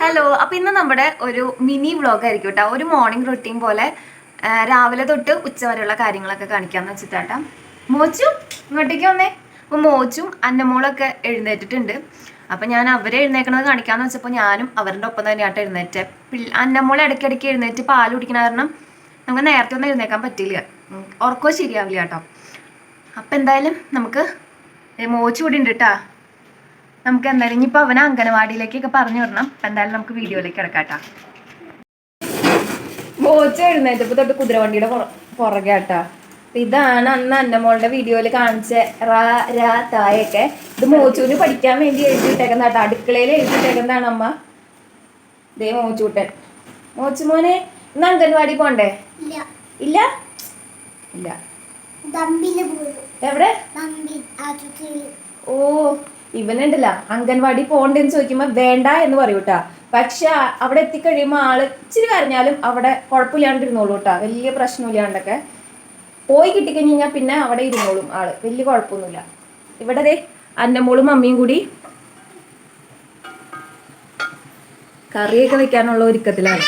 Hello, അപ്പൊ ഇന്ന് നമ്മുടെ ഒരു മിനി വ്ളോഗ് ആയിരിക്കും കേട്ടോ. ഒരു മോർണിംഗ് റൊട്ടീൻ പോലെ രാവിലെ തൊട്ട് ഉച്ച വരെയുള്ള കാര്യങ്ങളൊക്കെ കാണിക്കാന്ന് വെച്ചിട്ടാട്ടാ. മോച്ചും ഇങ്ങോട്ടേക്ക് വന്നേ. അപ്പൊ മോച്ചും അന്നമോളൊക്കെ എഴുന്നേറ്റിട്ടുണ്ട്. അപ്പൊ ഞാൻ അവരെ എഴുന്നേക്കണത് കാണിക്കാന്ന് വെച്ചപ്പോൾ ഞാനും അവരുടെ ഒപ്പം തന്നെയായിട്ട് എഴുന്നേറ്റ്. അന്നമോൾ ഇടയ്ക്കിടയ്ക്ക് എഴുന്നേറ്റ് പാൽ കുടിക്കണ കാരണം നമുക്ക് നേരത്തെ ഒന്നും എഴുന്നേക്കാൻ പറ്റില്ല, ഉറക്കവും ശരിയാവില്ല കേട്ടോ. അപ്പൊ എന്തായാലും നമുക്ക് മോച്ചു കൂടി ഉണ്ട് കേട്ടാ. നമുക്ക് എന്തായാലും ഇനിയിപ്പോൾ അവനെ അംഗനവാടിയിലേക്കൊക്കെ പറഞ്ഞു വിടണം. എന്തായാലും നമുക്ക് വീഡിയോയിലേക്ക് കിടക്കാട്ടാ. മോച്ച എഴുന്നേറ്റപ്പോൾ തൊട്ട് കുതിരവണ്ടിയുടെ പുറകെ കേട്ടാ. ഇതാണ് അന്ന് അന്നമോളുടെ വീഡിയോയിൽ കാണിച്ച തായൊക്കെ. ഇത് മോച്ചുവിന് പഠിക്കാൻ വേണ്ടി എഴുതിയിട്ടേക്കുന്ന കേട്ടോ. അടുക്കളയിൽ എഴുതിയിട്ടേക്കുന്നതാണ് അമ്മ. ദേ മോച്ചൂട്ടൻ. മോച്ചുമോനെ ഇന്ന് അംഗൻവാടി പോണ്ടേ? ഇല്ല ഇല്ല. എവിടെ? ഓ, ഇവനുണ്ടല്ല അംഗൻവാടി പോണ്ടെന്ന് ചോദിക്കുമ്പോൾ വേണ്ട എന്ന് പറയൂട്ടാ. പക്ഷെ അവിടെ എത്തിക്കഴിയുമ്പോൾ ആള് ഇച്ചിരി കരഞ്ഞാലും അവിടെ കുഴപ്പമില്ലാണ്ടിരുന്നോളൂ കേട്ടാ. വലിയ പ്രശ്നമില്ലാണ്ടൊക്കെ പോയി കിട്ടിക്കഴിഞ്ഞാൽ പിന്നെ അവിടെ ഇരുന്നോളും ആള്, വലിയ കുഴപ്പമൊന്നുമില്ല. ഇവിടെ ദേ അന്നമോളും മമ്മിയും കൂടി കറിയൊക്കെ വെക്കാനുള്ള ഒരുക്കത്തിലാണ്.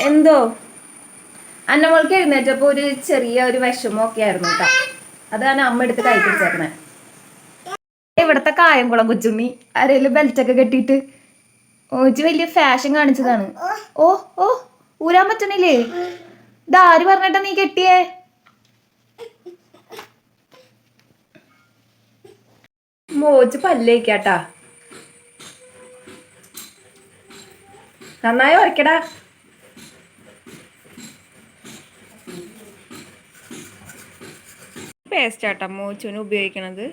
എന്തോ അന്നമോൾക്ക് എഴുന്നേറ്റപ്പോൾ ഒരു ചെറിയ ഒരു വിഷമമൊക്കെ ആയിരുന്നു കേട്ടോ. അതാണ് അമ്മ എടുത്ത് കൈ പിടിച്ചേക്കണേ. ഇവിടത്തെ കായംകുളം കൊച്ചുണ്ണി ആരെങ്കിലും ബെൽറ്റൊക്കെ കെട്ടിയിട്ട് ഓച്ച് വലിയ ഫാഷൻ കാണിച്ചതാണ്. ഓ ഓ, ഊരാൻ പറ്റണില്ലേ? ഇതാര് പറഞ്ഞിട്ടാ നീ കെട്ടിയേ? മോച്ച് പല്ലേക്കാട്ടാ. നന്നായി വരയ്ക്കടാ. പേസ്റ്റ് ആട്ടാ മോച്ചുവിന് ഉപയോഗിക്കണത്.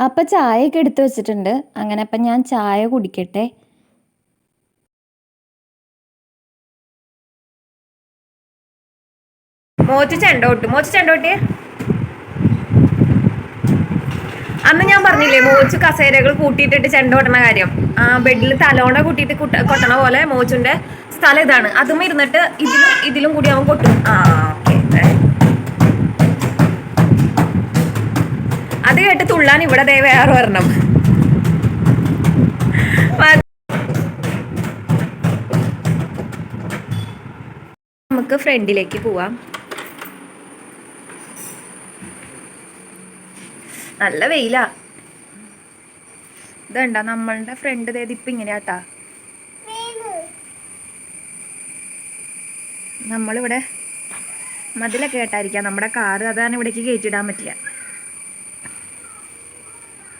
അപ്പൊ ചായയൊക്കെ എടുത്തു വെച്ചിട്ടുണ്ട്. അങ്ങനെ അപ്പം ഞാൻ ചായ കുടിക്കട്ടെ. മോച്ച് ചെണ്ടോട്ടിയെ അന്ന് ഞാൻ പറഞ്ഞില്ലേ മോച്ച് കസേരകൾ കൂട്ടിയിട്ടിട്ട് ചെണ്ടോട്ടണ കാര്യം. ആ ബെഡിൽ തലോണ കൂട്ടിയിട്ട് കൊട്ടണ പോലെ മോച്ചിന്റെ സ്ഥലം ഇതാണ്. അതും ഇരുന്നിട്ട് ഇതിലും കൂടി അവൻ കൊട്ടും. ആ ഓക്കെ. അത് കേട്ട് തുള്ളാൻ ഇവിടെ ദേ വേറെ വരണം. നമുക്ക് ഫ്രണ്ടിലേക്ക് പോവാം. നല്ല വെയിലാ. ഇതണ്ട നമ്മളുടെ ഫ്രണ്ട് ഇപ്പം ഇങ്ങനെയാട്ടാ. നമ്മളിവിടെ മതിലൊക്കെ കേട്ടായിരിക്കാം നമ്മുടെ കാറ്, അതാണ് ഇവിടേക്ക് കയറ്റിയിടാൻ പറ്റില്ല.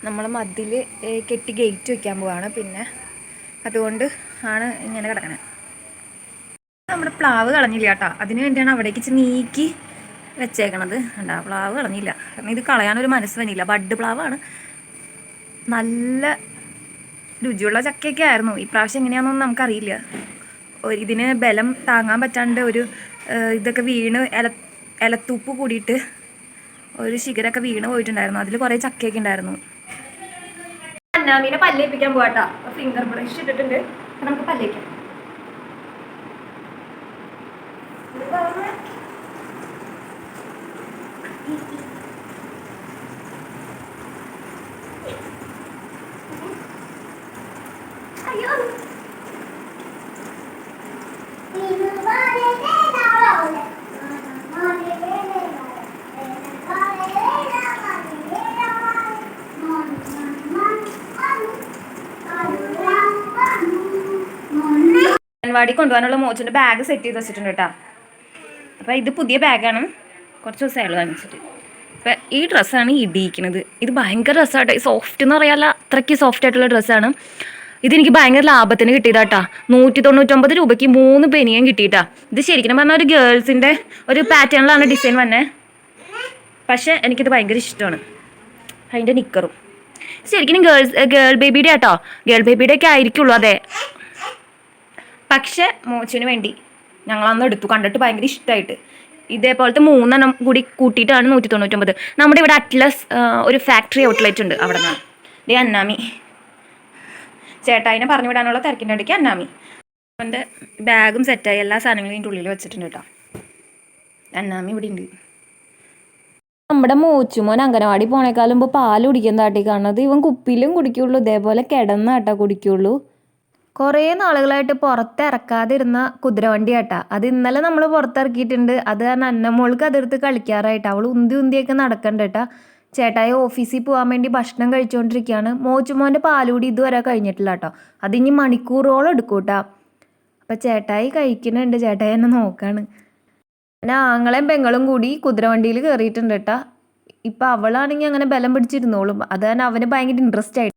നമ്മൾ മതിൽ കെട്ടി ഗേറ്റ് വെക്കാൻ പോവാണ്. പിന്നെ അതുകൊണ്ട് ആണ് ഇങ്ങനെ കിടക്കണേ. നമ്മുടെ പ്ലാവ് കളഞ്ഞില്ല കേട്ടോ. അതിന് വേണ്ടിയാണ് അവിടേക്ക് നീക്കി വെച്ചേക്കണത്. ഉണ്ടാ പ്ലാവ് കളഞ്ഞില്ല, കാരണം ഇത് കളയാനൊരു മനസ്സ് വന്നില്ല. ബഡ് പ്ലാവാണ്. നല്ല രുചിയുള്ള ചക്കയൊക്കെ ആയിരുന്നു. ഇപ്രാവശ്യം എങ്ങനെയാണെന്നൊന്നും നമുക്കറിയില്ല. ഇതിന് ബലം താങ്ങാൻ പറ്റാണ്ട് ഒരു ഇതൊക്കെ വീണ് ഇലത്തൂപ്പ് കൂടിയിട്ട് ഒരു ശിഖരമൊക്കെ വീണ് പോയിട്ടുണ്ടായിരുന്നു. അതിൽ കുറേ ചക്കയൊക്കെ ഉണ്ടായിരുന്നു. അന്നാമീനെ പല്ലേപ്പിക്കാൻ പോവാട്ടാ. ഫിംഗർ ബ്രഷ് ഇട്ടിട്ടുണ്ട്. നമുക്ക് പല്ലേക്കാം. അംഗൻവാടി കൊണ്ടുപോകാനുള്ള മോച്ചിൻ്റെ ബാഗ് സെറ്റ് ചെയ്ത് വെച്ചിട്ടുണ്ട് കേട്ടോ. അപ്പോൾ ഇത് പുതിയ ബാഗാണ്, കുറച്ച് ദിവസമായുള്ളൂ വാങ്ങിച്ചിട്ട്. അപ്പം ഈ ഡ്രസ്സാണ് ഇടിയിക്കുന്നത്. ഇത് ഭയങ്കര രസമായിട്ട്, സോഫ്റ്റ് എന്ന് പറയാല്ല, അത്രയ്ക്ക് സോഫ്റ്റ് ആയിട്ടുള്ള ഡ്രസ്സാണ്. ഇതെനിക്ക് ഭയങ്കര ലാഭത്തിന് കിട്ടിയതാട്ടാ. 199 രൂപയ്ക്ക് 3 ബനിയൻ കിട്ടിയിട്ടാ. ഇത് ശരിക്കും പറഞ്ഞാൽ ഒരു ഗേൾസിൻ്റെ ഒരു പാറ്റേണിലാണ് ഡിസൈൻ വന്നെ. പക്ഷേ എനിക്കിത് ഭയങ്കര ഇഷ്ടമാണ്. അതിൻ്റെ നിക്കറും ശരിക്കും ഗേൾ ബേബിയുടെ ആട്ടോ. ഗേൾ ബേബിയുടെ ഒക്കെ ആയിരിക്കുള്ളൂ അതെ. പക്ഷെ മോച്ചിന് വേണ്ടി ഞങ്ങളന്ന് എടുത്തു, കണ്ടിട്ട് ഭയങ്കര ഇഷ്ടമായിട്ട്. ഇതേപോലത്തെ 3 എണ്ണം കൂടി കൂട്ടിയിട്ടാണ് 199. നമ്മുടെ ഇവിടെ അറ്റ്ലസ് ഒരു ഫാക്ടറി ഔട്ട്ലെറ്റ് ഉണ്ട്, അവിടെ നിന്നാണ്. ദേ അന്നാമി ചേട്ടായിനെ പറഞ്ഞു വിടാനുള്ള തിരക്കിൻ്റെ ഇടയ്ക്ക് അന്നാമി അവൻ്റെ ബാഗും സെറ്റായി എല്ലാ സാധനങ്ങളും ഇതിൻ്റെ ഉള്ളിൽ വെച്ചിട്ടുണ്ട് കേട്ടോ. അന്നാമി ഇവിടെ ഉണ്ട്. നമ്മുടെ മോച്ചുമോൻ അംഗനവാടി പോണേക്കാളും മുമ്പ് പാല് കുടിക്കുന്ന താട്ടി കാണുന്നത്. ഇവൻ കുപ്പിയിലും കുടിക്കുള്ളൂ, ഇതേപോലെ കിടന്നാട്ടാ കുടിക്കുള്ളൂ. കുറേ നാളുകളായിട്ട് പുറത്തിറക്കാതിരുന്ന കുതിരവണ്ടി ആട്ടാ, അത് ഇന്നലെ നമ്മൾ പുറത്തിറക്കിയിട്ടുണ്ട്. അത് കാരണം അന്നമോൾക്ക് അതെടുത്ത് കളിക്കാറായിട്ട് അവൾ ഉന്തി ഉന്തിയൊക്കെ നടക്കണ്ട കേട്ടാ. ചേട്ടായി ഓഫീസിൽ പോകാൻ വേണ്ടി ഭക്ഷണം കഴിച്ചുകൊണ്ടിരിക്കുകയാണ്. മോച്ചുമോൻ്റെ പാലുകൂടി ഇതുവരെ കഴിഞ്ഞിട്ടില്ല കേട്ടോ, അതിനി മണിക്കൂറോളം എടുക്കും കേട്ടാ. അപ്പം ചേട്ടായി കഴിക്കുന്നുണ്ട്, ചേട്ടായി എന്നെ നോക്കാണ്. പിന്നെ ആങ്ങളെയും പെങ്ങളും കൂടി കുതിരവണ്ടിയിൽ കയറിയിട്ടുണ്ട് കേട്ടാ. ഇപ്പം അവളാണെങ്കിൽ അങ്ങനെ ബലം പിടിച്ചിരുന്നോളും, അത് തന്നെ അവന് ഭയങ്കര ഇൻട്രസ്റ്റ് ആയിട്ട്.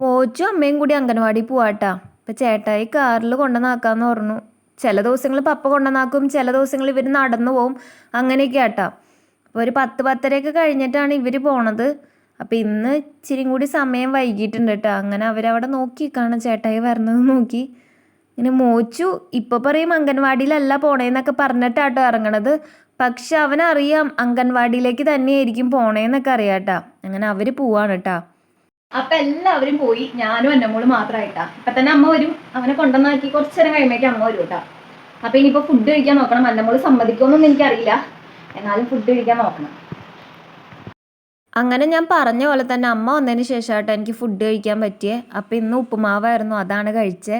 മോച്ചും അമ്മയും കൂടി അംഗനവാടി പോവാട്ടാ. അപ്പം ചേട്ടായി കാറിൽ കൊണ്ടുവന്നാക്കാന്ന് പറഞ്ഞു. ചില ദിവസങ്ങൾ പപ്പ കൊണ്ടുവന്നാക്കും, ചില ദിവസങ്ങൾ ഇവർ നടന്നു പോവും, അങ്ങനെയൊക്കെ ആട്ടാ. അപ്പോൾ ഒരു 10-10:30 കഴിഞ്ഞിട്ടാണ് ഇവർ പോണത്. അപ്പം ഇന്ന് ഇച്ചിരി കൂടി സമയം വൈകിട്ടുണ്ട് കേട്ടോ. അങ്ങനെ അവരവിടെ നോക്കി കാണാം, ചേട്ടായി വരണത് നോക്കി. ഇങ്ങനെ മോച്ചു ഇപ്പോൾ പറയും അംഗൻവാടിയിലല്ല പോണേന്നൊക്കെ പറഞ്ഞിട്ടാട്ടോ ഇറങ്ങണത്. പക്ഷെ അവനറിയാം അംഗൻവാടിയിലേക്ക് തന്നെയായിരിക്കും പോണേന്നൊക്കെ അറിയാട്ടാ. അങ്ങനെ അവർ പോവാണ് കേട്ടാ. അപ്പം എല്ലാവരും പോയി, ഞാനും എൻ്റെ മോള് മാത്രമായിട്ടാ. ഇപ്പം തന്നെ അമ്മ വരും, അവനെ കൊണ്ടുവന്നാക്കി കുറച്ച് നേരം കഴിയുമ്പോഴേക്കും അമ്മ വരും കേട്ടോ. അപ്പം ഇനിയിപ്പോൾ ഫുഡ് കഴിക്കാൻ നോക്കണം. എൻ്റെ മോള് സമ്മതിക്കുമെന്നൊന്നും എനിക്കറിയില്ല, എന്നാലും ഫുഡ് കഴിക്കാൻ നോക്കണം. അങ്ങനെ ഞാൻ പറഞ്ഞ പോലെ തന്നെ അമ്മ വന്നതിന് ശേഷമായിട്ട് എനിക്ക് ഫുഡ് കഴിക്കാൻ പറ്റിയേ. അപ്പം ഇന്ന് ഉപ്പുമാവായിരുന്നു, അതാണ് കഴിച്ചത്.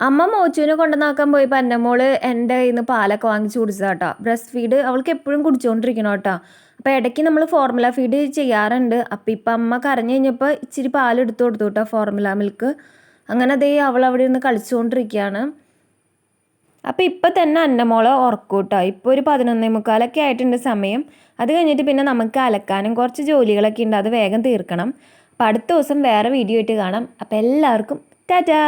അമ്മ മോച്ചുവിനെ കൊണ്ടുവന്നാക്കാൻ പോയപ്പോൾ എൻ്റെ മോള് എൻ്റെ കയ്യിൽ നിന്ന് പാലൊക്കെ വാങ്ങിച്ച് കുടിച്ചതാ കേട്ടോ. ബ്രസ്റ്റ് ഫീഡ് അവൾക്ക് എപ്പോഴും കുടിച്ചുകൊണ്ടിരിക്കണം കേട്ടോ. അപ്പോൾ ഇടയ്ക്ക് നമ്മൾ ഫോർമുല ഫീഡ് ചെയ്യാറുണ്ട്. അപ്പോൾ ഇപ്പം അമ്മ കരഞ്ഞു കഴിഞ്ഞപ്പോൾ ഇച്ചിരി പാലെടുത്ത് കൊടുത്തു കേട്ടോ, ഫോർമുല മിൽക്ക്. അങ്ങനെ അതേ അവൾ അവിടെ ഇരുന്ന് കളിച്ചുകൊണ്ടിരിക്കുകയാണ്. അപ്പോൾ ഇപ്പം തന്നെ എൻ്റെ മോളെ ഉറക്കും കേട്ടോ. ഇപ്പോൾ ഒരു 11:45 ആയിട്ടുണ്ട് സമയം. അത് കഴിഞ്ഞിട്ട് പിന്നെ നമുക്ക് അലക്കാനും കുറച്ച് ജോലികളൊക്കെ ഉണ്ട്, അത് വേഗം തീർക്കണം. അപ്പോൾ അടുത്ത ദിവസം വേറെ വീഡിയോ ആയിട്ട് കാണാം. അപ്പോൾ എല്ലാവർക്കും ടാറ്റാ.